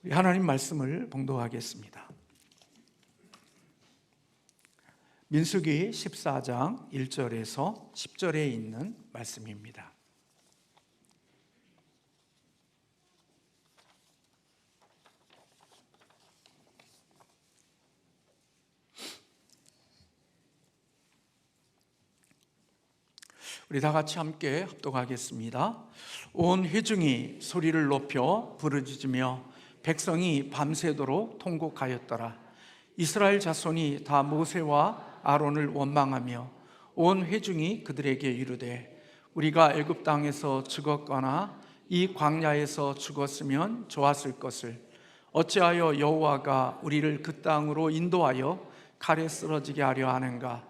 우리 하나님 말씀을 봉독하겠습니다. 민수기 14장 1절에서 10절에 있는 말씀입니다. 우리 다 같이 함께 합독하겠습니다. 온 회중이 소리를 높여 부르짖으며 백성이 밤새도록 통곡하였더라. 이스라엘 자손이 다 모세와 아론을 원망하며 온 회중이 그들에게 이르되 우리가 애굽 땅에서 죽었거나 이 광야에서 죽었으면 좋았을 것을 어찌하여 여호와가 우리를 그 땅으로 인도하여 칼에 쓰러지게 하려 하는가?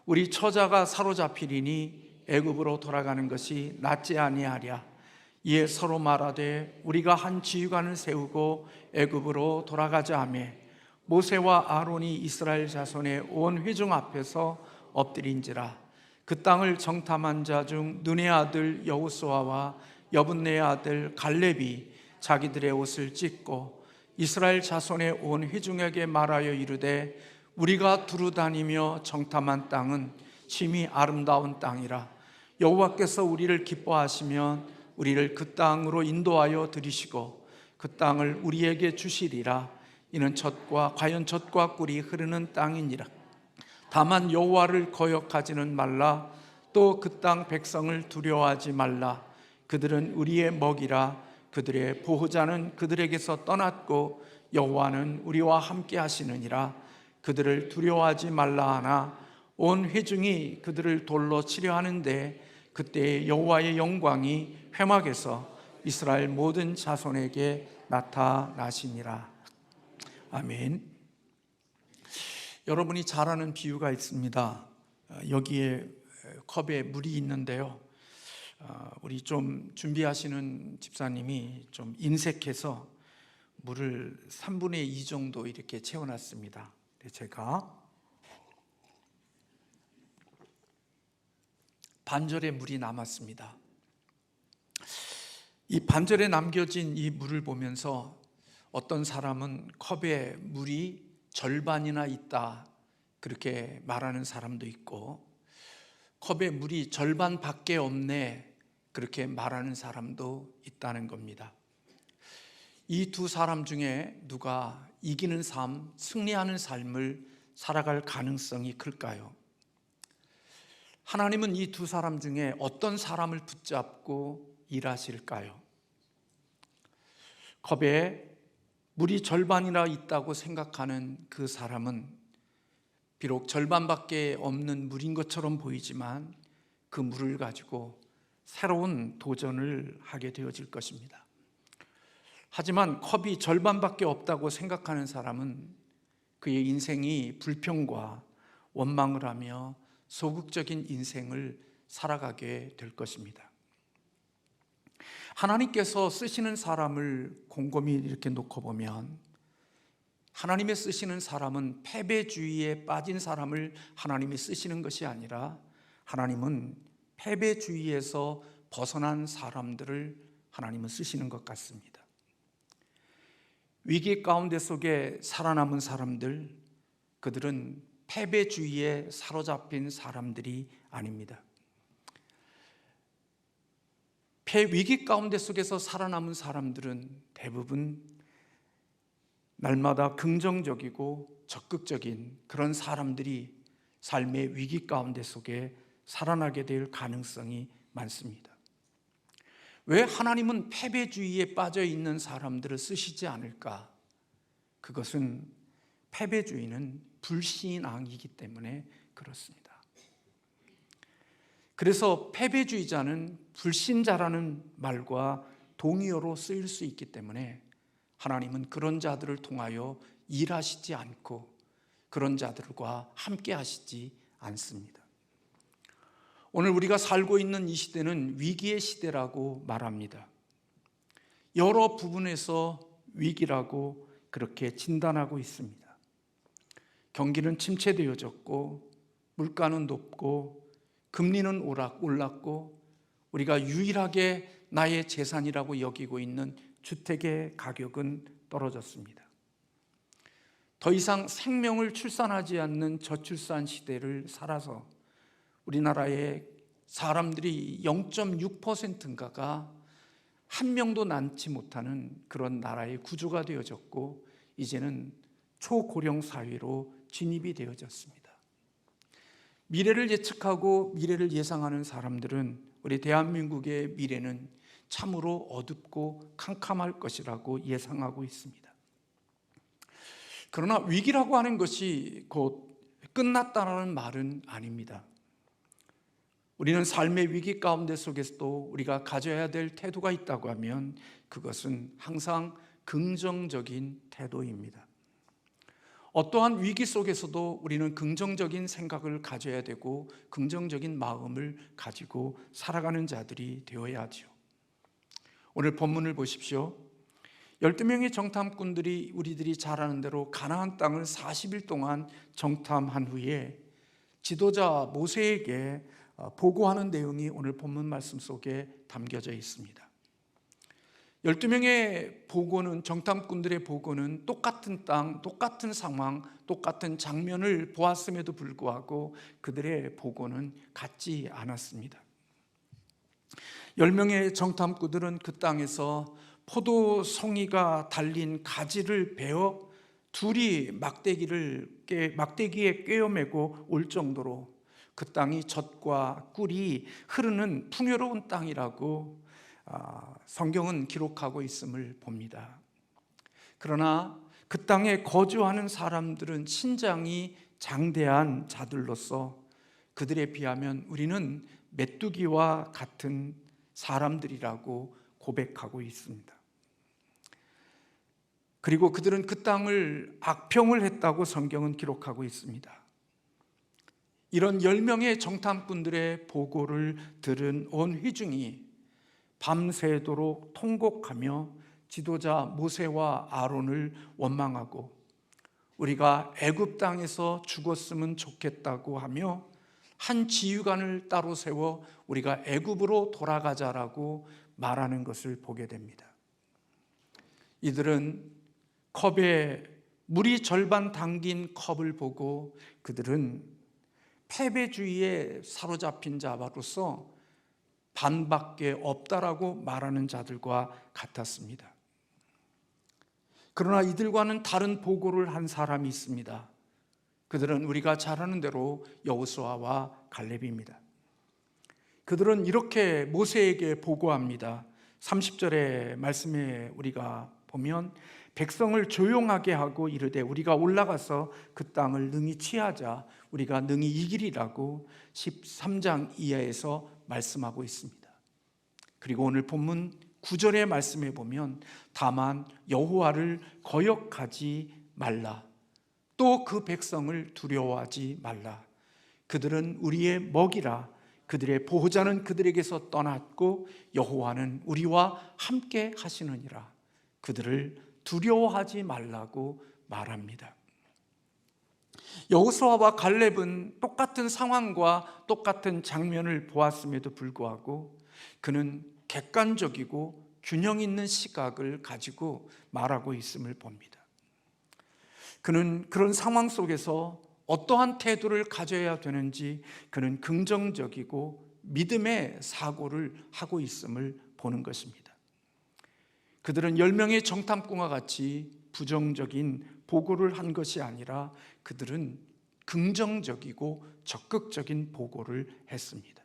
우리 처자가 사로잡히리니 애굽으로 돌아가는 것이 낫지 아니하랴. 이에 서로 말하되 우리가 한 지휘관을 세우고 애굽으로 돌아가자 하며 모세와 아론이 이스라엘 자손의 온 회중 앞에서 엎드린지라. 그 땅을 정탐한 자 중 눈의 아들 여호수아와 여분네의 아들 갈렙이 자기들의 옷을 찢고 이스라엘 자손의 온 회중에게 말하여 이르되 우리가 두루 다니며 정탐한 땅은 심히 아름다운 땅이라. 여호와께서 우리를 기뻐하시면 우리를 그 땅으로 인도하여 들이시고 그 땅을 우리에게 주시리라. 이는 과연 젖과 꿀이 흐르는 땅이니라. 다만 여호와를 거역하지는 말라. 또 그 땅 백성을 두려워하지 말라. 그들은 우리의 먹이라. 그들의 보호자는 그들에게서 떠났고 여호와는 우리와 함께 하시느니라. 그들을 두려워하지 말라 하나 온 회중이 그들을 돌로 치려 하는데 그때 여호와의 영광이 회막에서 이스라엘 모든 자손에게 나타나시니라. 아멘. 여러분이 잘 아는 비유가 있습니다. 여기에 컵에 물이 있는데요, 우리 좀 준비하시는 집사님이 좀 인색해서 물을 3분의 2 정도 이렇게 채워놨습니다. 제가 반절의 물이 남았습니다. 이 반절에 남겨진 이 물을 보면서 어떤 사람은 컵에 물이 절반이나 있다 그렇게 말하는 사람도 있고, 컵에 물이 절반밖에 없네 그렇게 말하는 사람도 있다는 겁니다. 이 두 사람 중에 누가 이기는 삶, 승리하는 삶을 살아갈 가능성이 클까요? 하나님은 이 두 사람 중에 어떤 사람을 붙잡고 일하실까요? 컵에 물이 절반이나 있다고 생각하는 그 사람은 비록 절반밖에 없는 물인 것처럼 보이지만 그 물을 가지고 새로운 도전을 하게 되어질 것입니다. 하지만 컵이 절반밖에 없다고 생각하는 사람은 그의 인생이 불평과 원망을 하며 소극적인 인생을 살아가게 될 것입니다. 하나님께서 쓰시는 사람을 곰곰이 이렇게 놓고 보면 하나님의 쓰시는 사람은 패배주의에 빠진 사람을 하나님이 쓰시는 것이 아니라 하나님은 패배주의에서 벗어난 사람들을 하나님은 쓰시는 것 같습니다. 위기 가운데 속에 살아남은 사람들, 그들은 패배주의에 사로잡힌 사람들이 아닙니다. 위기 가운데 속에서 살아남은 사람들은 대부분 날마다 긍정적이고 적극적인 그런 사람들이 삶의 위기 가운데 속에 살아나게 될 가능성이 많습니다. 왜 하나님은 패배주의에 빠져 있는 사람들을 쓰시지 않을까? 그것은 패배주의는 불신앙이기 때문에 그렇습니다. 그래서 패배주의자는 불신자라는 말과 동의어로 쓰일 수 있기 때문에 하나님은 그런 자들을 통하여 일하시지 않고 그런 자들과 함께 하시지 않습니다. 오늘 우리가 살고 있는 이 시대는 위기의 시대라고 말합니다. 여러 부분에서 위기라고 그렇게 진단하고 있습니다. 경기는 침체되어졌고 물가는 높고 금리는 올랐고 우리가 유일하게 나의 재산이라고 여기고 있는 주택의 가격은 떨어졌습니다. 더 이상 생명을 출산하지 않는 저출산 시대를 살아서 우리나라의 사람들이 0.6%인가가 한 명도 낳지 못하는 그런 나라의 구조가 되어졌고, 이제는 초고령 사회로 진입이 되어졌습니다. 미래를 예측하고 미래를 예상하는 사람들은 우리 대한민국의 미래는 참으로 어둡고 캄캄할 것이라고 예상하고 있습니다. 그러나 위기라고 하는 것이 곧 끝났다는 말은 아닙니다. 우리는 삶의 위기 가운데 속에서도 우리가 가져야 될 태도가 있다고 하면 그것은 항상 긍정적인 태도입니다. 어떠한 위기 속에서도 우리는 긍정적인 생각을 가져야 되고 긍정적인 마음을 가지고 살아가는 자들이 되어야 하죠. 오늘 본문을 보십시오. 12명의 정탐꾼들이 우리들이 잘 아는 대로 가나안 땅을 40일 동안 정탐한 후에 지도자 모세에게 보고하는 내용이 오늘 본문 말씀 속에 담겨져 있습니다. 12명의 보고는, 정탐꾼들의 보고는 똑같은 땅, 똑같은 상황, 똑같은 장면을 보았음에도 불구하고 그들의 보고는 같지 않았습니다. 10명의 정탐꾼들은 그 땅에서 포도 송이가 달린 가지를 베어 둘이 막대기에 꿰어매고 올 정도로 그 땅이 젖과 꿀이 흐르는 풍요로운 땅이라고 성경은 기록하고 있음을 봅니다. 그러나 그 땅에 거주하는 사람들은 신장이 장대한 자들로서 그들에 비하면 우리는 메뚜기와 같은 사람들이라고 고백하고 있습니다. 그리고 그들은 그 땅을 악평을 했다고 성경은 기록하고 있습니다. 이런 10명의 정탐꾼들의 보고를 들은 온 회중이 밤새도록 통곡하며 지도자 모세와 아론을 원망하고 우리가 애굽 땅에서 죽었으면 좋겠다고 하며 한 지휘관을 따로 세워 우리가 애굽으로 돌아가자라고 말하는 것을 보게 됩니다. 이들은 컵에 물이 절반 담긴 컵을 보고 그들은 패배주의에 사로잡힌 자로서 반밖에 없다라고 말하는 자들과 같았습니다. 그러나 이들과는 다른 보고를 한 사람이 있습니다. 그들은 우리가 잘 아는 대로 여호수아와 갈렙입니다. 그들은 이렇게 모세에게 보고합니다. 30절의 말씀에 우리가 보면 백성을 조용하게 하고 이르되 우리가 올라가서 그 땅을 능히 취하자, 우리가 능히 이기리라고 13장 이하에서 말씀하고 있습니다. 그리고 오늘 본문 9절의 말씀에 보면 다만 여호와를 거역하지 말라, 또 그 백성을 두려워하지 말라, 그들은 우리의 먹이라, 그들의 보호자는 그들에게서 떠났고 여호와는 우리와 함께 하시느니라, 그들을 두려워하지 말라고 말합니다. 여호수아와 갈렙은 똑같은 상황과 똑같은 장면을 보았음에도 불구하고 그는 객관적이고 균형 있는 시각을 가지고 말하고 있음을 봅니다. 그는 그런 상황 속에서 어떠한 태도를 가져야 되는지 그는 긍정적이고 믿음의 사고를 하고 있음을 보는 것입니다. 그들은 10명의 정탐꾼과 같이 부정적인 보고를 한 것이 아니라 그들은 긍정적이고 적극적인 보고를 했습니다.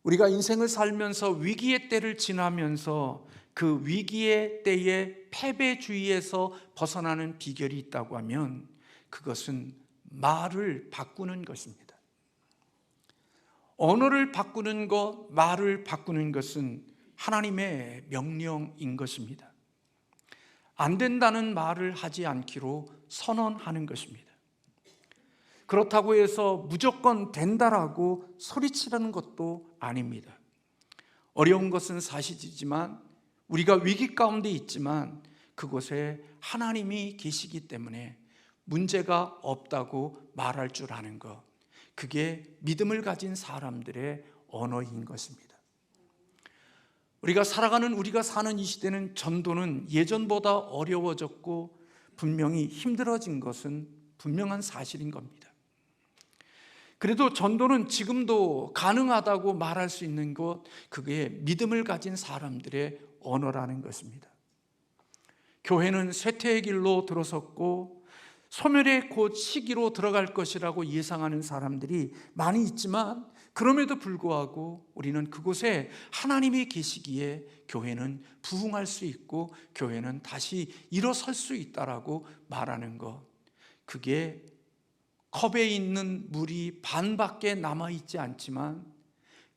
우리가 인생을 살면서 위기의 때를 지나면서 그 위기의 때에 패배주의에서 벗어나는 비결이 있다고 하면 그것은 말을 바꾸는 것입니다. 언어를 바꾸는 것, 말을 바꾸는 것은 하나님의 명령인 것입니다. 안 된다는 말을 하지 않기로 선언하는 것입니다. 그렇다고 해서 무조건 된다라고 소리치라는 것도 아닙니다. 어려운 것은 사실이지만 우리가 위기 가운데 있지만 그곳에 하나님이 계시기 때문에 문제가 없다고 말할 줄 아는 것, 그게 믿음을 가진 사람들의 언어인 것입니다. 우리가 사는 이 시대는 전도는 예전보다 어려워졌고 분명히 힘들어진 것은 분명한 사실인 겁니다. 그래도 전도는 지금도 가능하다고 말할 수 있는 것, 그게 믿음을 가진 사람들의 언어라는 것입니다. 교회는 쇠퇴의 길로 들어섰고 소멸의 곧 시기로 들어갈 것이라고 예상하는 사람들이 많이 있지만, 그럼에도 불구하고 우리는 그곳에 하나님이 계시기에 교회는 부흥할 수 있고 교회는 다시 일어설 수 있다라고 말하는 것, 그게 컵에 있는 물이 반밖에 남아있지 않지만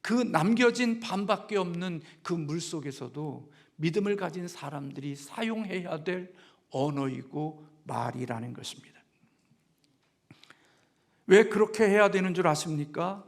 그 남겨진 반밖에 없는 그 물 속에서도 믿음을 가진 사람들이 사용해야 될 언어이고 말이라는 것입니다. 왜 그렇게 해야 되는 줄 아십니까?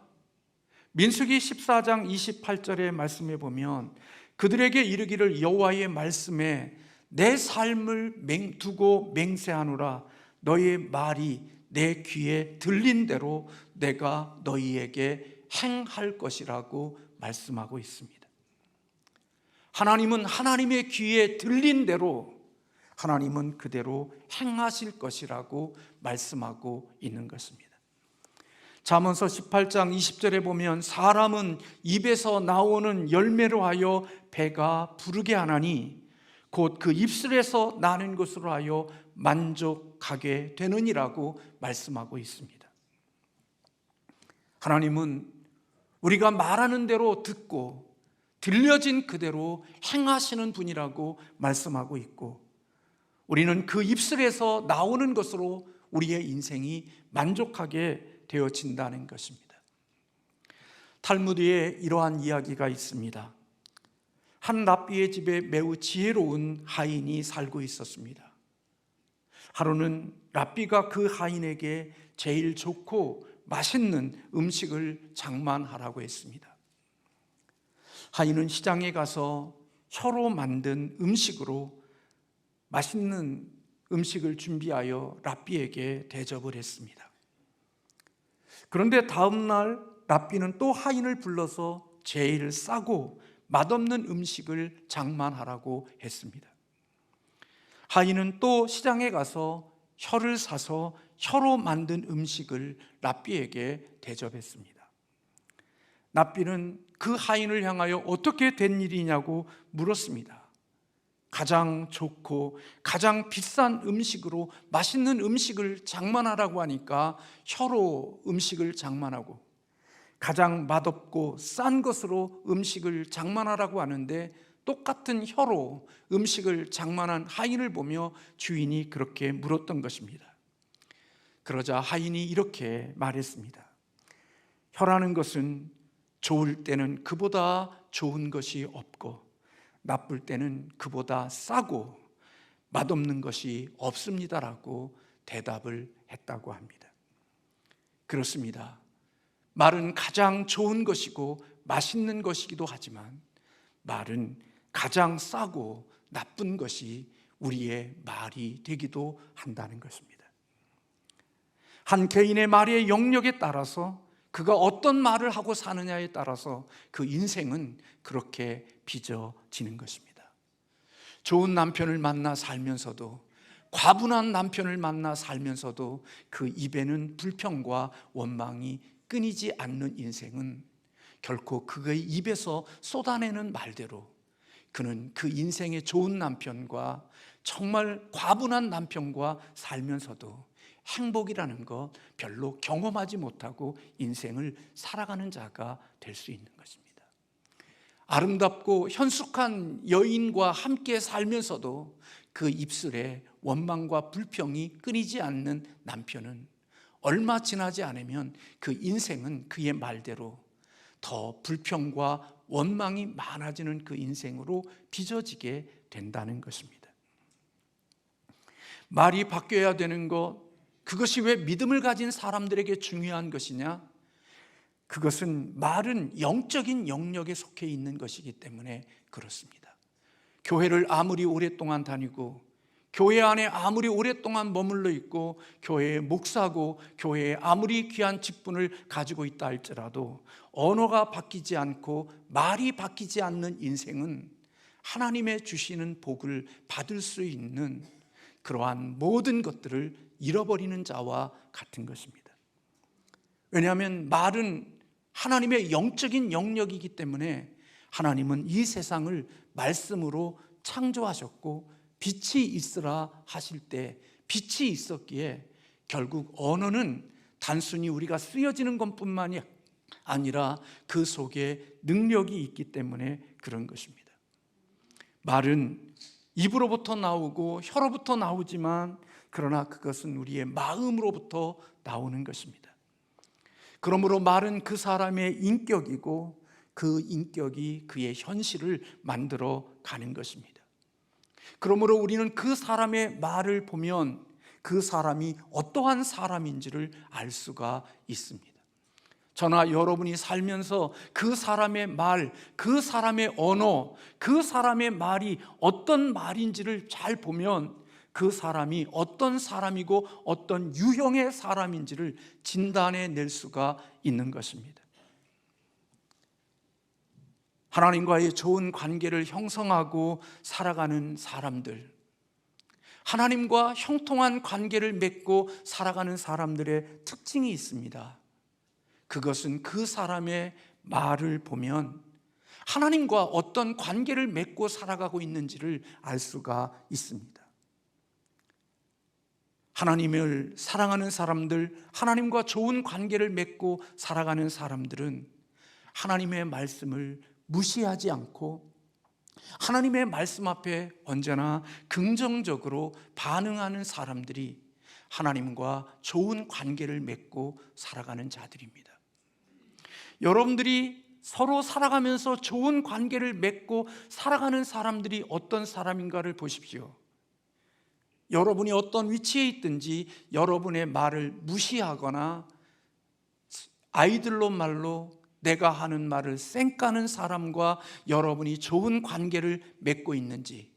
민수기 14장 28절의 말씀에 보면 그들에게 이르기를 여호와의 말씀에 내 삶을 두고 맹세하노라. 너희의 말이 내 귀에 들린 대로 내가 너희에게 행할 것이라고 말씀하고 있습니다. 하나님은 하나님의 귀에 들린 대로 하나님은 그대로 행하실 것이라고 말씀하고 있는 것입니다. 잠언서 18장 20절에 보면 사람은 입에서 나오는 열매로 하여 배가 부르게 하나니 곧 그 입술에서 나는 것으로 하여 만족하게 되느니라고 말씀하고 있습니다. 하나님은 우리가 말하는 대로 듣고 들려진 그대로 행하시는 분이라고 말씀하고 있고, 우리는 그 입술에서 나오는 것으로 우리의 인생이 만족하게 되어진다는 것입니다. 탈무드에 이러한 이야기가 있습니다. 한 랍비의 집에 매우 지혜로운 하인이 살고 있었습니다. 하루는 랍비가 그 하인에게 제일 좋고 맛있는 음식을 장만하라고 했습니다. 하인은 시장에 가서 혀로 만든 음식으로 맛있는 음식을 준비하여 랍비에게 대접을 했습니다. 그런데 다음 날 랍비는 또 하인을 불러서 제일 싸고 맛없는 음식을 장만하라고 했습니다. 하인은 또 시장에 가서 혀를 사서 혀로 만든 음식을 랍비에게 대접했습니다. 랍비는 그 하인을 향하여 어떻게 된 일이냐고 물었습니다. 가장 좋고 가장 비싼 음식으로 맛있는 음식을 장만하라고 하니까 혀로 음식을 장만하고, 가장 맛없고 싼 것으로 음식을 장만하라고 하는데 똑같은 혀로 음식을 장만한 하인을 보며 주인이 그렇게 물었던 것입니다. 그러자 하인이 이렇게 말했습니다. 혀라는 것은 좋을 때는 그보다 좋은 것이 없고 나쁠 때는 그보다 싸고 맛없는 것이 없습니다라고 대답을 했다고 합니다. 그렇습니다. 말은 가장 좋은 것이고 맛있는 것이기도 하지만 말은 가장 싸고 나쁜 것이 우리의 말이 되기도 한다는 것입니다. 한 개인의 말의 영역에 따라서 그가 어떤 말을 하고 사느냐에 따라서 그 인생은 그렇게 빚어지는 것입니다. 좋은 남편을 만나 살면서도, 과분한 남편을 만나 살면서도 그 입에는 불평과 원망이 끊이지 않는 인생은 결코 그의 입에서 쏟아내는 말대로 그는 그 인생의 좋은 남편과 정말 과분한 남편과 살면서도 행복이라는 것 별로 경험하지 못하고 인생을 살아가는 자가 될 수 있는 것입니다. 아름답고 현숙한 여인과 함께 살면서도 그 입술에 원망과 불평이 끊이지 않는 남편은 얼마 지나지 않으면 그 인생은 그의 말대로 더 불평과 원망이 많아지는 그 인생으로 빚어지게 된다는 것입니다. 말이 바뀌어야 되는 것, 그것이 왜 믿음을 가진 사람들에게 중요한 것이냐? 그것은 말은 영적인 영역에 속해 있는 것이기 때문에 그렇습니다. 교회를 아무리 오랫동안 다니고 교회 안에 아무리 오랫동안 머물러 있고 교회의 목사고 교회에 아무리 귀한 직분을 가지고 있다 할지라도 언어가 바뀌지 않고 말이 바뀌지 않는 인생은 하나님의 주시는 복을 받을 수 있는 그러한 모든 것들을 잃어버리는 자와 같은 것입니다. 왜냐하면 말은 하나님의 영적인 영역이기 때문에 하나님은 이 세상을 말씀으로 창조하셨고 빛이 있으라 하실 때 빛이 있었기에 결국 언어는 단순히 우리가 쓰여지는 것뿐만이 아니라 그 속에 능력이 있기 때문에 그런 것입니다. 말은 입으로부터 나오고 혀로부터 나오지만 그러나 그것은 우리의 마음으로부터 나오는 것입니다. 그러므로 말은 그 사람의 인격이고 그 인격이 그의 현실을 만들어 가는 것입니다. 그러므로 우리는 그 사람의 말을 보면 그 사람이 어떠한 사람인지를 알 수가 있습니다. 저나 여러분이 살면서 그 사람의 말, 그 사람의 언어, 그 사람의 말이 어떤 말인지를 잘 보면 그 사람이 어떤 사람이고 어떤 유형의 사람인지를 진단해낼 수가 있는 것입니다. 하나님과의 좋은 관계를 형성하고 살아가는 사람들, 하나님과 형통한 관계를 맺고 살아가는 사람들의 특징이 있습니다. 그것은 그 사람의 말을 보면 하나님과 어떤 관계를 맺고 살아가고 있는지를 알 수가 있습니다. 하나님을 사랑하는 사람들, 하나님과 좋은 관계를 맺고 살아가는 사람들은 하나님의 말씀을 무시하지 않고 하나님의 말씀 앞에 언제나 긍정적으로 반응하는 사람들이 하나님과 좋은 관계를 맺고 살아가는 자들입니다. 여러분들이 서로 살아가면서 좋은 관계를 맺고 살아가는 사람들이 어떤 사람인가를 보십시오. 여러분이 어떤 위치에 있든지 여러분의 말을 무시하거나 아이들로 말로 내가 하는 말을 쌩까는 사람과 여러분이 좋은 관계를 맺고 있는지,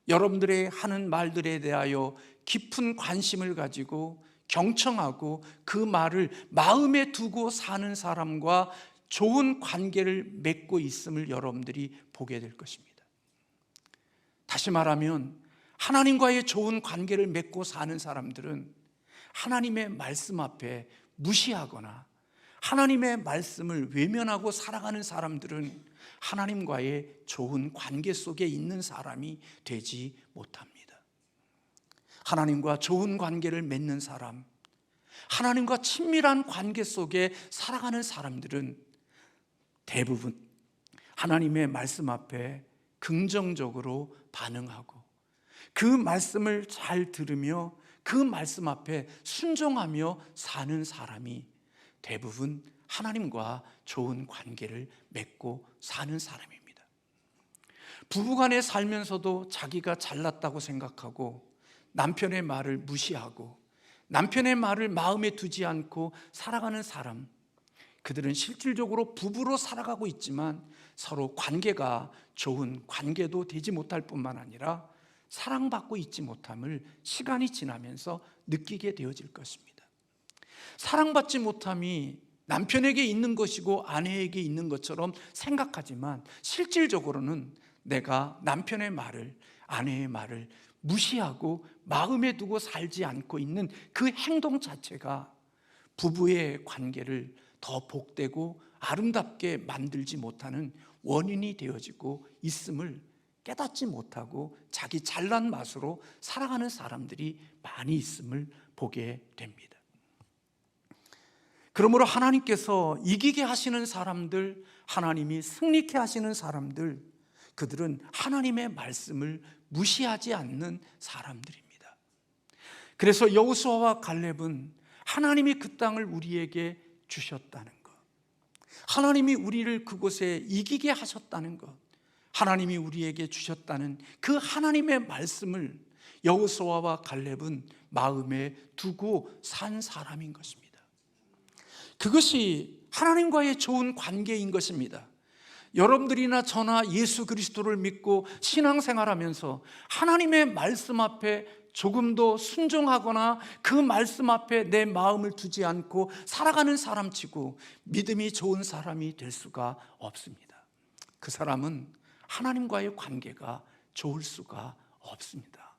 여러분들의 하는 말들에 대하여 깊은 관심을 가지고 경청하고 그 말을 마음에 두고 사는 사람과 좋은 관계를 맺고 있음을 여러분들이 보게 될 것입니다. 다시 말하면 하나님과의 좋은 관계를 맺고 사는 사람들은 하나님의 말씀 앞에 무시하거나 하나님의 말씀을 외면하고 살아가는 사람들은 하나님과의 좋은 관계 속에 있는 사람이 되지 못합니다. 하나님과 좋은 관계를 맺는 사람, 하나님과 친밀한 관계 속에 살아가는 사람들은 대부분 하나님의 말씀 앞에 긍정적으로 반응하고 그 말씀을 잘 들으며 그 말씀 앞에 순종하며 사는 사람이 대부분 하나님과 좋은 관계를 맺고 사는 사람입니다. 부부간에 살면서도 자기가 잘났다고 생각하고 남편의 말을 무시하고 남편의 말을 마음에 두지 않고 살아가는 사람, 그들은 실질적으로 부부로 살아가고 있지만 서로 관계가 좋은 관계도 되지 못할 뿐만 아니라 사랑받고 있지 못함을 시간이 지나면서 느끼게 되어질 것입니다. 사랑받지 못함이 남편에게 있는 것이고 아내에게 있는 것처럼 생각하지만 실질적으로는 내가 남편의 말을, 아내의 말을 무시하고 마음에 두고 살지 않고 있는 그 행동 자체가 부부의 관계를 더 복되고 아름답게 만들지 못하는 원인이 되어지고 있음을 깨닫지 못하고 자기 잘난 맛으로 살아가는 사람들이 많이 있음을 보게 됩니다. 그러므로 하나님께서 이기게 하시는 사람들, 하나님이 승리케 하시는 사람들, 그들은 하나님의 말씀을 무시하지 않는 사람들입니다. 그래서 여호수아와 갈렙은 하나님이 그 땅을 우리에게 주셨다는 것, 하나님이 우리를 그곳에 이기게 하셨다는 것, 하나님이 우리에게 주셨다는 그 하나님의 말씀을 여호수아와 갈렙은 마음에 두고 산 사람인 것입니다. 그것이 하나님과의 좋은 관계인 것입니다. 여러분들이나 저나 예수 그리스도를 믿고 신앙생활하면서 하나님의 말씀 앞에 조금도 순종하거나 그 말씀 앞에 내 마음을 두지 않고 살아가는 사람치고 믿음이 좋은 사람이 될 수가 없습니다. 그 사람은 하나님과의 관계가 좋을 수가 없습니다.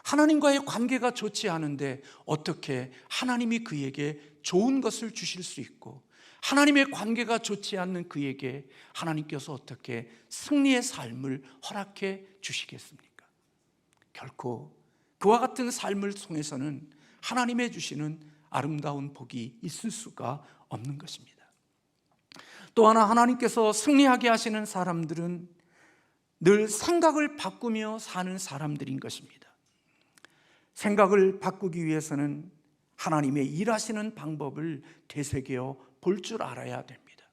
하나님과의 관계가 좋지 않은데 어떻게 하나님이 그에게 좋은 것을 주실 수 있고, 하나님의 관계가 좋지 않는 그에게 하나님께서 어떻게 승리의 삶을 허락해 주시겠습니까? 결코 그와 같은 삶을 통해서는 하나님의 주시는 아름다운 복이 있을 수가 없는 것입니다. 또 하나, 하나님께서 승리하게 하시는 사람들은 늘 생각을 바꾸며 사는 사람들인 것입니다. 생각을 바꾸기 위해서는 하나님의 일하시는 방법을 되새겨 볼 줄 알아야 됩니다.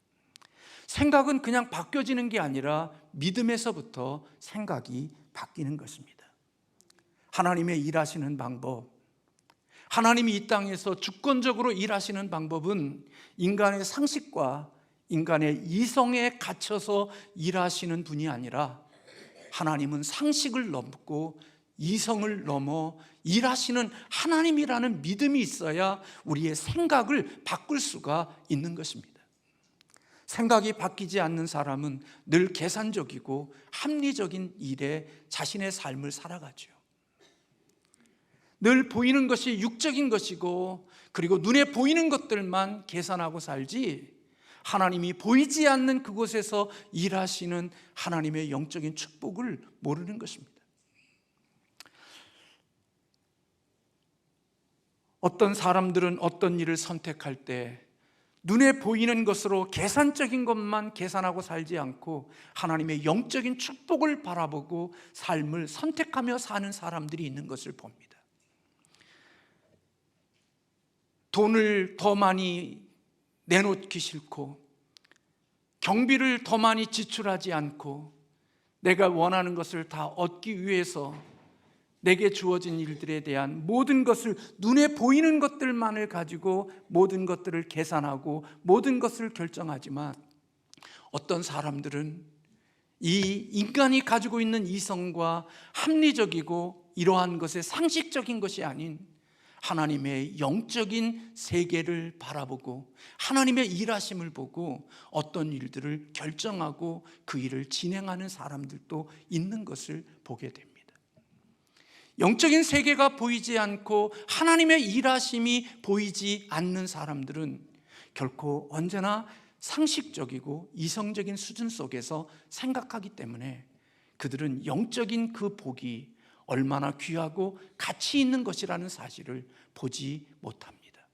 생각은 그냥 바뀌어지는 게 아니라 믿음에서부터 생각이 바뀌는 것입니다. 하나님의 일하시는 방법, 하나님이 이 땅에서 주권적으로 일하시는 방법은 인간의 상식과 인간의 이성에 갇혀서 일하시는 분이 아니라, 하나님은 상식을 넘고 이성을 넘어 일하시는 하나님이라는 믿음이 있어야 우리의 생각을 바꿀 수가 있는 것입니다. 생각이 바뀌지 않는 사람은 늘 계산적이고 합리적인 일에 자신의 삶을 살아가죠. 늘 보이는 것이 육적인 것이고, 그리고 눈에 보이는 것들만 계산하고 살지, 하나님이 보이지 않는 그곳에서 일하시는 하나님의 영적인 축복을 모르는 것입니다. 어떤 사람들은 어떤 일을 선택할 때 눈에 보이는 것으로 계산적인 것만 계산하고 살지 않고 하나님의 영적인 축복을 바라보고 삶을 선택하며 사는 사람들이 있는 것을 봅니다. 돈을 더 많이 내놓기 싫고, 경비를 더 많이 지출하지 않고, 내가 원하는 것을 다 얻기 위해서 내게 주어진 일들에 대한 모든 것을, 눈에 보이는 것들만을 가지고 모든 것들을 계산하고 모든 것을 결정하지만, 어떤 사람들은 이 인간이 가지고 있는 이성과 합리적이고 이러한 것의 상식적인 것이 아닌 하나님의 영적인 세계를 바라보고 하나님의 일하심을 보고 어떤 일들을 결정하고 그 일을 진행하는 사람들도 있는 것을 보게 됩니다. 영적인 세계가 보이지 않고 하나님의 일하심이 보이지 않는 사람들은 결코 언제나 상식적이고 이성적인 수준 속에서 생각하기 때문에 그들은 영적인 그 복이 얼마나 귀하고 가치 있는 것이라는 사실을 보지 못합니다.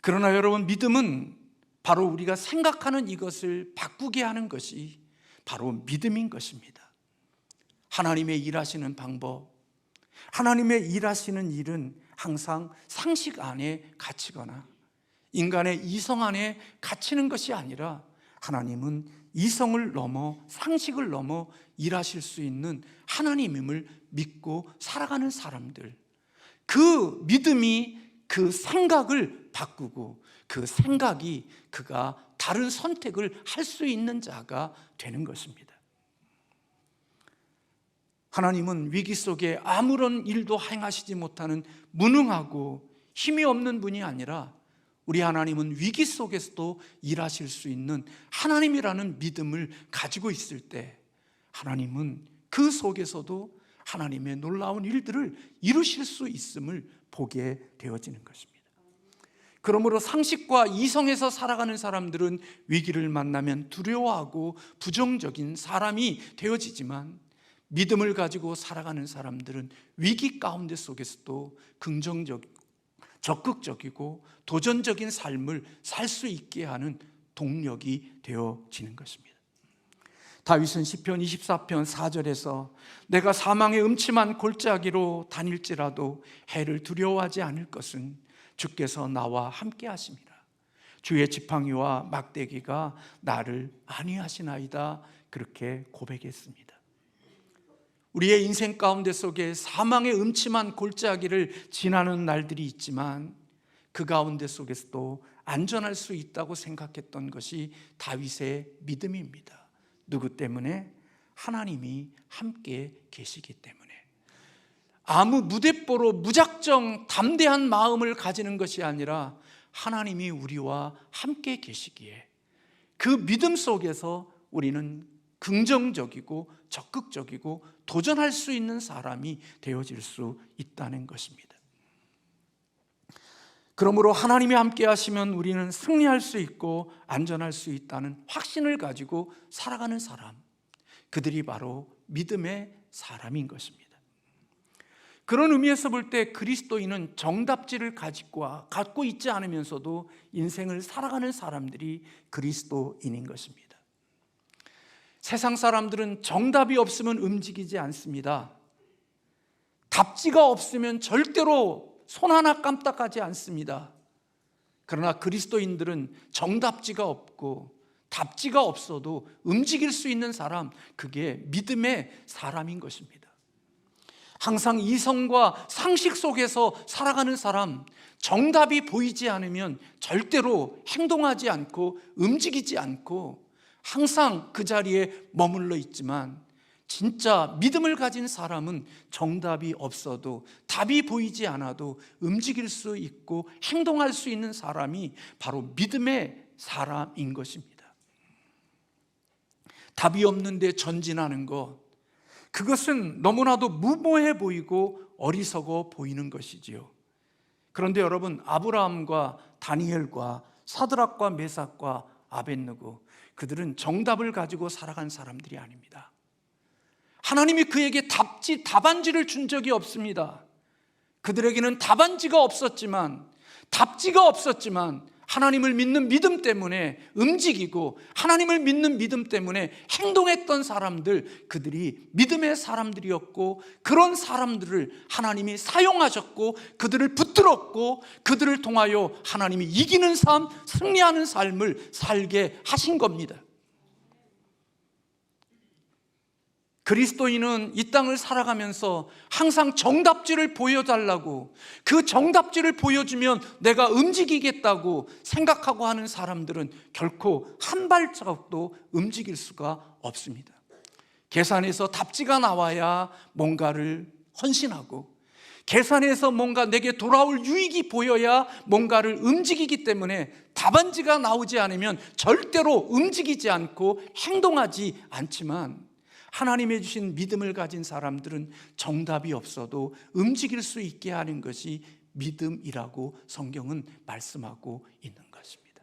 그러나 여러분, 믿음은 바로 우리가 생각하는 이것을 바꾸게 하는 것이 바로 믿음인 것입니다. 하나님의 일하시는 방법, 하나님의 일하시는 일은 항상 상식 안에 갇히거나 인간의 이성 안에 갇히는 것이 아니라, 하나님은 이성을 넘어 상식을 넘어 일하실 수 있는 하나님임을 믿고 살아가는 사람들, 그 믿음이 그 생각을 바꾸고 그 생각이 그가 다른 선택을 할 수 있는 자가 되는 것입니다. 하나님은 위기 속에 아무런 일도 행하시지 못하는 무능하고 힘이 없는 분이 아니라, 우리 하나님은 위기 속에서도 일하실 수 있는 하나님이라는 믿음을 가지고 있을 때 하나님은 그 속에서도 하나님의 놀라운 일들을 이루실 수 있음을 보게 되어지는 것입니다. 그러므로 상식과 이성에서 살아가는 사람들은 위기를 만나면 두려워하고 부정적인 사람이 되어지지만, 믿음을 가지고 살아가는 사람들은 위기 가운데 속에서도 긍정적이고 적극적이고 도전적인 삶을 살 수 있게 하는 동력이 되어지는 것입니다. 다윗은 시편 24편 4절에서 내가 사망의 음침한 골짜기로 다닐지라도 해를 두려워하지 않을 것은 주께서 나와 함께 하심이라. 주의 지팡이와 막대기가 나를 안위하시나이다. 그렇게 고백했습니다. 우리의 인생 가운데 속에 사망의 음침한 골짜기를 지나는 날들이 있지만 그 가운데 속에서도 안전할 수 있다고 생각했던 것이 다윗의 믿음입니다. 누구 때문에? 하나님이 함께 계시기 때문에. 아무 무대뽀로 무작정 담대한 마음을 가지는 것이 아니라 하나님이 우리와 함께 계시기에 그 믿음 속에서 우리는 긍정적이고 적극적이고 도전할 수 있는 사람이 되어질 수 있다는 것입니다. 그러므로 하나님이 함께 하시면 우리는 승리할 수 있고 안전할 수 있다는 확신을 가지고 살아가는 사람, 그들이 바로 믿음의 사람인 것입니다. 그런 의미에서 볼 때 그리스도인은 정답지를 갖고 있지 않으면서도 인생을 살아가는 사람들이 그리스도인인 것입니다. 세상 사람들은 정답이 없으면 움직이지 않습니다. 답지가 없으면 절대로 손 하나 깜빡하지 않습니다. 그러나 그리스도인들은 정답지가 없고 답지가 없어도 움직일 수 있는 사람, 그게 믿음의 사람인 것입니다. 항상 이성과 상식 속에서 살아가는 사람, 정답이 보이지 않으면 절대로 행동하지 않고 움직이지 않고 항상 그 자리에 머물러 있지만, 진짜 믿음을 가진 사람은 정답이 없어도 답이 보이지 않아도 움직일 수 있고 행동할 수 있는 사람이 바로 믿음의 사람인 것입니다. 답이 없는데 전진하는 것, 그것은 너무나도 무모해 보이고 어리석어 보이는 것이지요. 그런데 여러분, 아브라함과 다니엘과 사드락과 메삭과 아벳느고, 그들은 정답을 가지고 살아간 사람들이 아닙니다. 하나님이 그에게 답안지를 준 적이 없습니다. 그들에게는 답안지가 없었지만, 답지가 없었지만 하나님을 믿는 믿음 때문에 움직이고 하나님을 믿는 믿음 때문에 행동했던 사람들, 그들이 믿음의 사람들이었고, 그런 사람들을 하나님이 사용하셨고 그들을 붙들었고 그들을 통하여 하나님이 이기는 삶, 승리하는 삶을 살게 하신 겁니다. 그리스도인은 이 땅을 살아가면서 항상 정답지를 보여달라고, 그 정답지를 보여주면 내가 움직이겠다고 생각하고 하는 사람들은 결코 한 발자국도 움직일 수가 없습니다. 계산에서 답지가 나와야 뭔가를 헌신하고, 계산에서 뭔가 내게 돌아올 유익이 보여야 뭔가를 움직이기 때문에 답안지가 나오지 않으면 절대로 움직이지 않고 행동하지 않지만, 하나님의 주신 믿음을 가진 사람들은 정답이 없어도 움직일 수 있게 하는 것이 믿음이라고 성경은 말씀하고 있는 것입니다.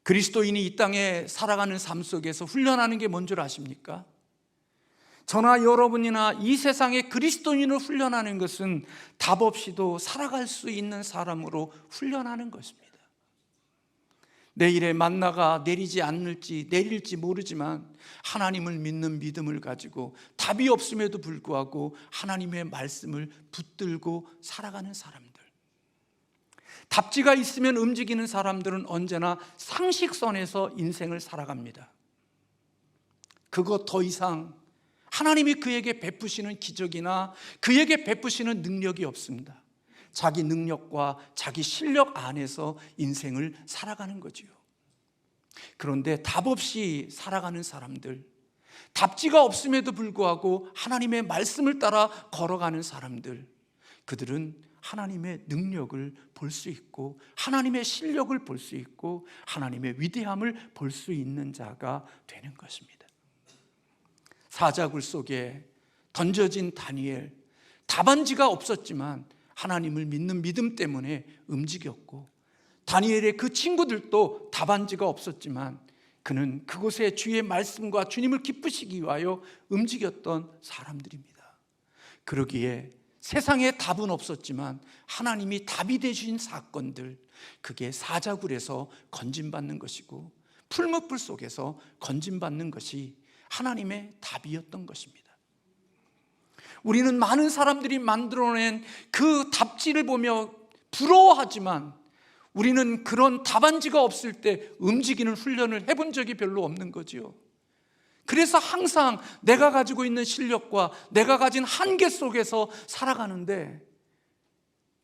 그리스도인이 이 땅에 살아가는 삶 속에서 훈련하는 게 뭔 줄 아십니까? 저나 여러분이나 이 세상의 그리스도인을 훈련하는 것은 답 없이도 살아갈 수 있는 사람으로 훈련하는 것입니다. 내일의 만나가 내릴지 모르지만 하나님을 믿는 믿음을 가지고 답이 없음에도 불구하고 하나님의 말씀을 붙들고 살아가는 사람들, 답지가 있으면 움직이는 사람들은 언제나 상식선에서 인생을 살아갑니다. 그것 더 이상 하나님이 그에게 베푸시는 기적이나 그에게 베푸시는 능력이 없습니다. 자기 능력과 자기 실력 안에서 인생을 살아가는 거지요. 그런데 답 없이 살아가는 사람들, 답지가 없음에도 불구하고 하나님의 말씀을 따라 걸어가는 사람들, 그들은 하나님의 능력을 볼 수 있고 하나님의 실력을 볼 수 있고 하나님의 위대함을 볼 수 있는 자가 되는 것입니다. 사자굴 속에 던져진 다니엘, 답안지가 없었지만 하나님을 믿는 믿음 때문에 움직였고, 다니엘의 그 친구들도 답안지가 없었지만 그는 그곳에 주의 말씀과 주님을 기쁘시기 위하여 움직였던 사람들입니다. 그러기에 세상에 답은 없었지만 하나님이 답이 되신 사건들, 그게 사자굴에서 건진받는 것이고 풀무불 속에서 건진받는 것이 하나님의 답이었던 것입니다. 우리는 많은 사람들이 만들어낸 그 답지를 보며 부러워하지만 우리는 그런 답안지가 없을 때 움직이는 훈련을 해본 적이 별로 없는 거지요. 그래서 항상 내가 가지고 있는 실력과 내가 가진 한계 속에서 살아가는데,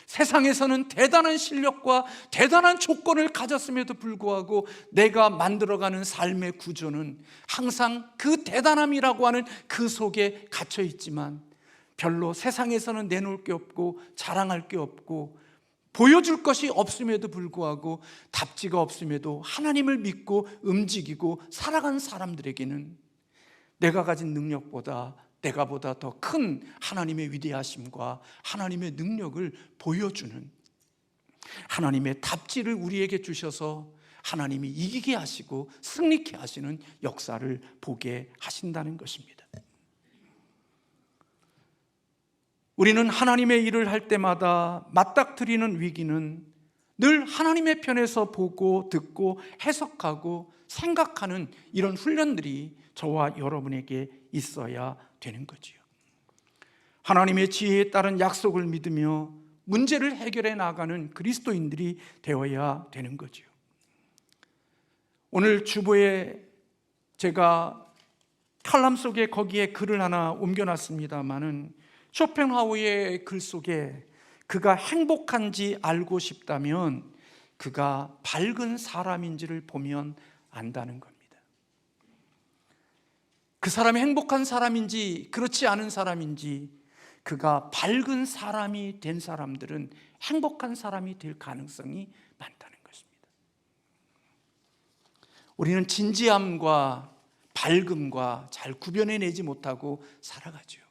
세상에서는 대단한 실력과 대단한 조건을 가졌음에도 불구하고 내가 만들어가는 삶의 구조는 항상 그 대단함이라고 하는 그 속에 갇혀 있지만 별로 세상에서는 내놓을 게 없고 자랑할 게 없고 보여줄 것이 없음에도 불구하고 답지가 없음에도 하나님을 믿고 움직이고 살아가는 사람들에게는 내가 가진 능력보다 내가 보다 더 큰 하나님의 위대하심과 하나님의 능력을 보여주는 하나님의 답지를 우리에게 주셔서 하나님이 이기게 하시고 승리케 하시는 역사를 보게 하신다는 것입니다. 우리는 하나님의 일을 할 때마다 맞닥뜨리는 위기는 늘 하나님의 편에서 보고 듣고 해석하고 생각하는 이런 훈련들이 저와 여러분에게 있어야 되는 거지요. 하나님의 지혜에 따른 약속을 믿으며 문제를 해결해 나가는 그리스도인들이 되어야 되는 거지요. 오늘 주보에 제가 칼럼 속에 거기에 글을 하나 옮겨놨습니다마는 쇼펜하우어의 글 속에 그가 행복한지 알고 싶다면 그가 밝은 사람인지를 보면 안다는 겁니다. 그 사람이 행복한 사람인지 그렇지 않은 사람인지 그가 밝은 사람이 된 사람들은 행복한 사람이 될 가능성이 많다는 것입니다. 우리는 진지함과 밝음과 잘 구별해내지 못하고 살아가죠.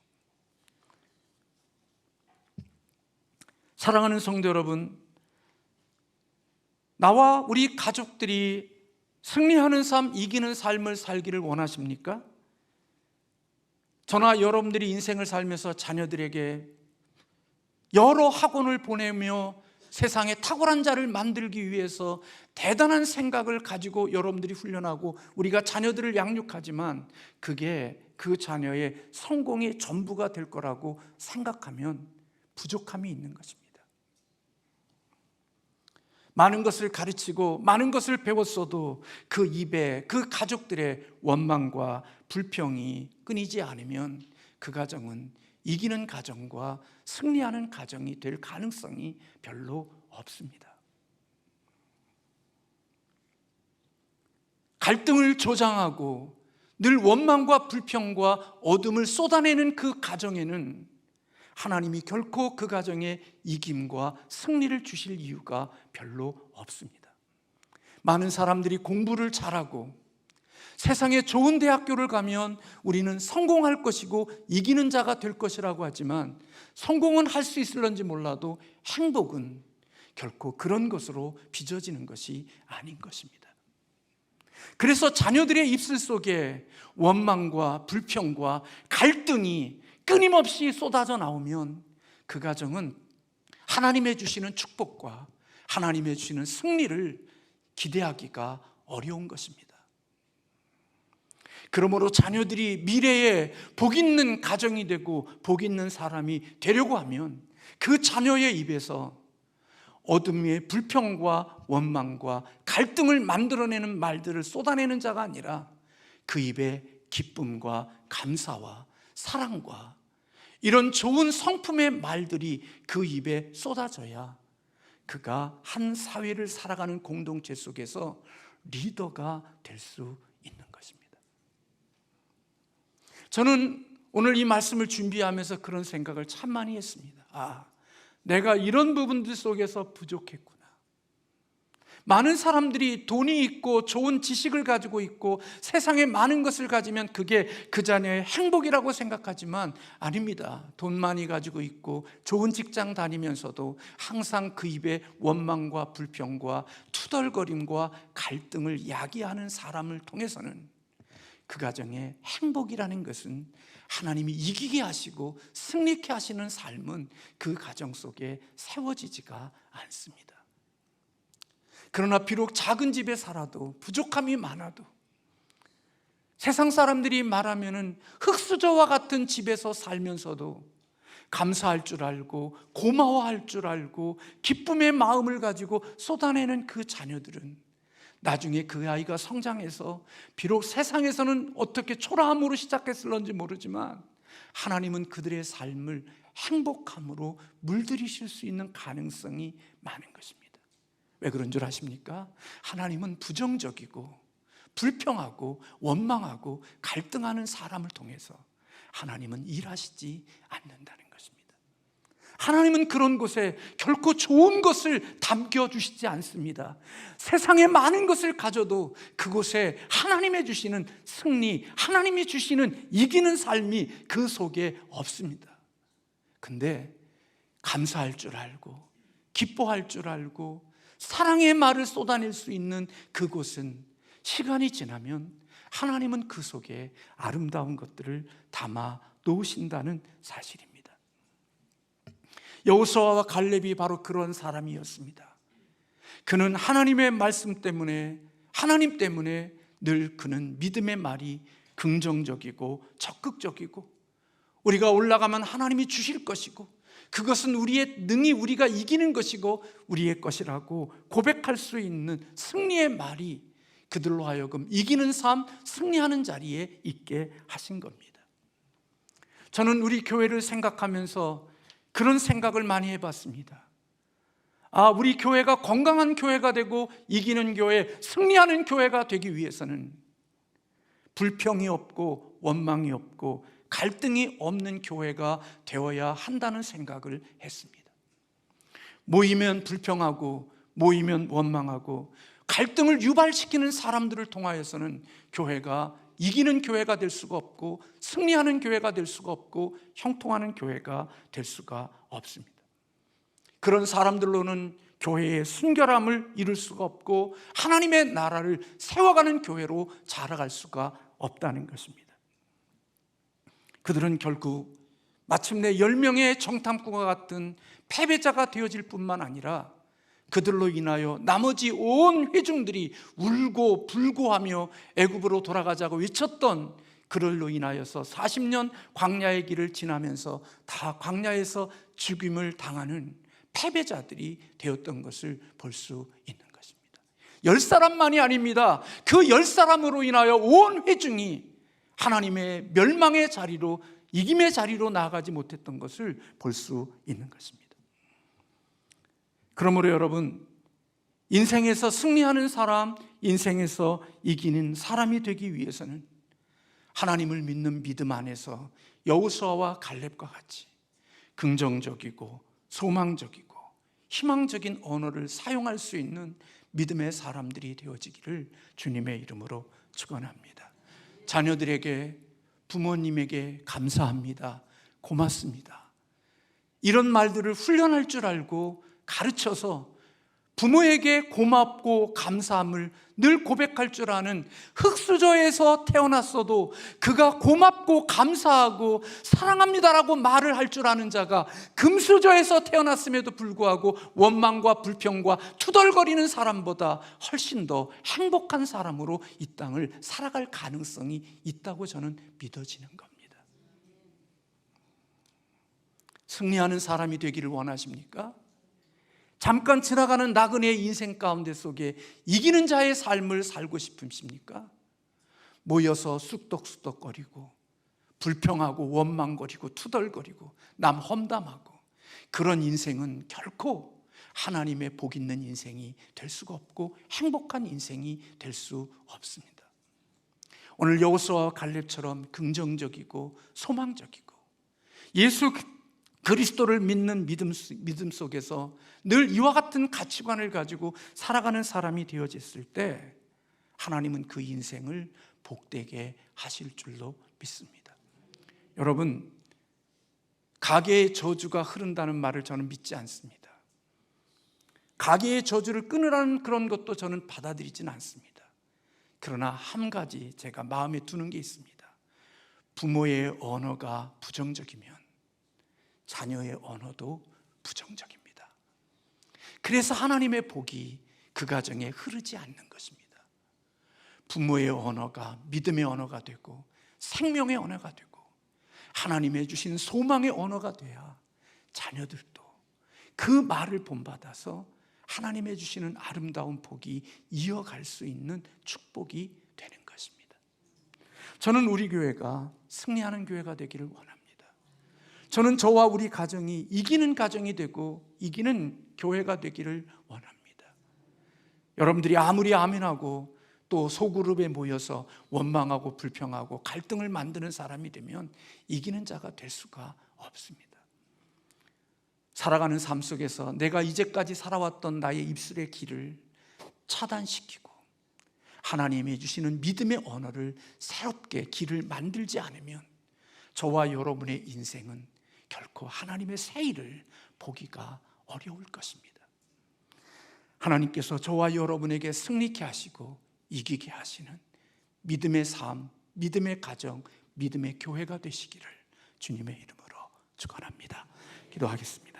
사랑하는 성도 여러분, 나와 우리 가족들이 승리하는 삶, 이기는 삶을 살기를 원하십니까? 저나 여러분들이 인생을 살면서 자녀들에게 여러 학원을 보내며 세상에 탁월한 자를 만들기 위해서 대단한 생각을 가지고 여러분들이 훈련하고 우리가 자녀들을 양육하지만 그게 그 자녀의 성공의 전부가 될 거라고 생각하면 부족함이 있는 것입니다. 많은 것을 가르치고 많은 것을 배웠어도 그 입에 그 가족들의 원망과 불평이 끊이지 않으면 그 가정은 이기는 가정과 승리하는 가정이 될 가능성이 별로 없습니다. 갈등을 조장하고 늘 원망과 불평과 어둠을 쏟아내는 그 가정에는 하나님이 결코 그 가정에 이김과 승리를 주실 이유가 별로 없습니다. 많은 사람들이 공부를 잘하고 세상에 좋은 대학교를 가면 우리는 성공할 것이고 이기는 자가 될 것이라고 하지만 성공은 할 수 있을런지 몰라도 행복은 결코 그런 것으로 빚어지는 것이 아닌 것입니다. 그래서 자녀들의 입술 속에 원망과 불평과 갈등이 끊임없이 쏟아져 나오면 그 가정은 하나님의 주시는 축복과 하나님의 주시는 승리를 기대하기가 어려운 것입니다. 그러므로 자녀들이 미래에 복 있는 가정이 되고 복 있는 사람이 되려고 하면 그 자녀의 입에서 어둠의 불평과 원망과 갈등을 만들어내는 말들을 쏟아내는 자가 아니라 그 입에 기쁨과 감사와 사랑과 이런 좋은 성품의 말들이 그 입에 쏟아져야 그가 한 사회를 살아가는 공동체 속에서 리더가 될 수 있는 것입니다. 저는 오늘 이 말씀을 준비하면서 그런 생각을 참 많이 했습니다. 내가 이런 부분들 속에서 부족했구나. 많은 사람들이 돈이 있고 좋은 지식을 가지고 있고 세상에 많은 것을 가지면 그게 그 자녀의 행복이라고 생각하지만 아닙니다. 돈 많이 가지고 있고 좋은 직장 다니면서도 항상 그 입에 원망과 불평과 투덜거림과 갈등을 야기하는 사람을 통해서는 그 가정의 행복이라는 것은 하나님이 이기게 하시고 승리케 하시는 삶은 그 가정 속에 세워지지가 않습니다. 그러나 비록 작은 집에 살아도 부족함이 많아도 세상 사람들이 말하면은 흙수저와 같은 집에서 살면서도 감사할 줄 알고 고마워할 줄 알고 기쁨의 마음을 가지고 쏟아내는 그 자녀들은 나중에 그 아이가 성장해서 비록 세상에서는 어떻게 초라함으로 시작했을런지 모르지만 하나님은 그들의 삶을 행복함으로 물들이실 수 있는 가능성이 많은 것입니다. 왜 그런 줄 아십니까? 하나님은 부정적이고 불평하고 원망하고 갈등하는 사람을 통해서 하나님은 일하시지 않는다는 것입니다. 하나님은 그런 곳에 결코 좋은 것을 담겨주시지 않습니다. 세상에 많은 것을 가져도 그곳에 하나님이 주시는 승리, 하나님이 주시는 이기는 삶이 그 속에 없습니다. 근데 감사할 줄 알고 기뻐할 줄 알고 사랑의 말을 쏟아낼 수 있는 그곳은 시간이 지나면 하나님은 그 속에 아름다운 것들을 담아 놓으신다는 사실입니다. 여호수아와 갈렙이 바로 그런 사람이었습니다. 그는 하나님의 말씀 때문에, 하나님 때문에 늘 그는 믿음의 말이 긍정적이고 적극적이고, 우리가 올라가면 하나님이 주실 것이고 그것은 우리의 능히 우리가 이기는 것이고 우리의 것이라고 고백할 수 있는 승리의 말이 그들로 하여금 이기는 삶, 승리하는 자리에 있게 하신 겁니다. 저는 우리 교회를 생각하면서 그런 생각을 많이 해봤습니다. 우리 교회가 건강한 교회가 되고 이기는 교회, 승리하는 교회가 되기 위해서는 불평이 없고 원망이 없고 갈등이 없는 교회가 되어야 한다는 생각을 했습니다. 모이면 불평하고 모이면 원망하고 갈등을 유발시키는 사람들을 통하여서는 교회가 이기는 교회가 될 수가 없고 승리하는 교회가 될 수가 없고 형통하는 교회가 될 수가 없습니다. 그런 사람들로는 교회의 순결함을 이룰 수가 없고 하나님의 나라를 세워가는 교회로 자라갈 수가 없다는 것입니다. 그들은 결국 마침내 10명의 정탐꾼과 같은 패배자가 되어질 뿐만 아니라 그들로 인하여 나머지 온 회중들이 울고 불고하며 애굽으로 돌아가자고 외쳤던 그들로 인하여서 40년 광야의 길을 지나면서 다 광야에서 죽임을 당하는 패배자들이 되었던 것을 볼 수 있는 것입니다. 10사람만이 아닙니다. 그 10사람으로 인하여 온 회중이 하나님의 멸망의 자리로, 이김의 자리로 나아가지 못했던 것을 볼 수 있는 것입니다. 그러므로 여러분, 인생에서 승리하는 사람, 인생에서 이기는 사람이 되기 위해서는 하나님을 믿는 믿음 안에서 여호수아와 갈렙과 같이 긍정적이고 소망적이고 희망적인 언어를 사용할 수 있는 믿음의 사람들이 되어지기를 주님의 이름으로 축원합니다. 자녀들에게, 부모님에게 감사합니다, 고맙습니다, 이런 말들을 훈련할 줄 알고 가르쳐서 부모에게 고맙고 감사함을 늘 고백할 줄 아는, 흙수저에서 태어났어도 그가 고맙고 감사하고 사랑합니다라고 말을 할 줄 아는 자가 금수저에서 태어났음에도 불구하고 원망과 불평과 투덜거리는 사람보다 훨씬 더 행복한 사람으로 이 땅을 살아갈 가능성이 있다고 저는 믿어지는 겁니다. 승리하는 사람이 되기를 원하십니까? 잠깐 지나가는 나그네의 인생 가운데 속에 이기는 자의 삶을 살고 싶으십니까? 모여서 쑥덕쑥덕거리고 불평하고 원망거리고 투덜거리고 남 험담하고 그런 인생은 결코 하나님의 복 있는 인생이 될 수가 없고 행복한 인생이 될 수 없습니다. 오늘 여호수아와 갈렙처럼 긍정적이고 소망적이고 예수 그리스도를 믿는 믿음 속에서 늘 이와 같은 가치관을 가지고 살아가는 사람이 되어졌을 때 하나님은 그 인생을 복되게 하실 줄로 믿습니다. 여러분, 가계의 저주가 흐른다는 말을 저는 믿지 않습니다. 가계의 저주를 끊으라는 그런 것도 저는 받아들이지는 않습니다. 그러나 한 가지 제가 마음에 두는 게 있습니다. 부모의 언어가 부정적이면 자녀의 언어도 부정적입니다. 그래서 하나님의 복이 그 가정에 흐르지 않는 것입니다. 부모의 언어가 믿음의 언어가 되고 생명의 언어가 되고 하나님의 주신 소망의 언어가 돼야 자녀들도 그 말을 본받아서 하나님의 주시는 아름다운 복이 이어갈 수 있는 축복이 되는 것입니다. 저는 우리 교회가 승리하는 교회가 되기를 원합니다. 저는 저와 우리 가정이 이기는 가정이 되고 이기는 교회가 되기를 원합니다. 여러분들이 아무리 아멘하고 또 소그룹에 모여서 원망하고 불평하고 갈등을 만드는 사람이 되면 이기는 자가 될 수가 없습니다. 살아가는 삶 속에서 내가 이제까지 살아왔던 나의 입술의 길을 차단시키고 하나님이 주시는 믿음의 언어를 새롭게 길을 만들지 않으면 저와 여러분의 인생은 결코 하나님의 새 일을 보기가 어려울 것입니다. 하나님께서 저와 여러분에게 승리케 하시고 이기게 하시는 믿음의 삶, 믿음의 가정, 믿음의 교회가 되시기를 주님의 이름으로 축원합니다. 기도하겠습니다.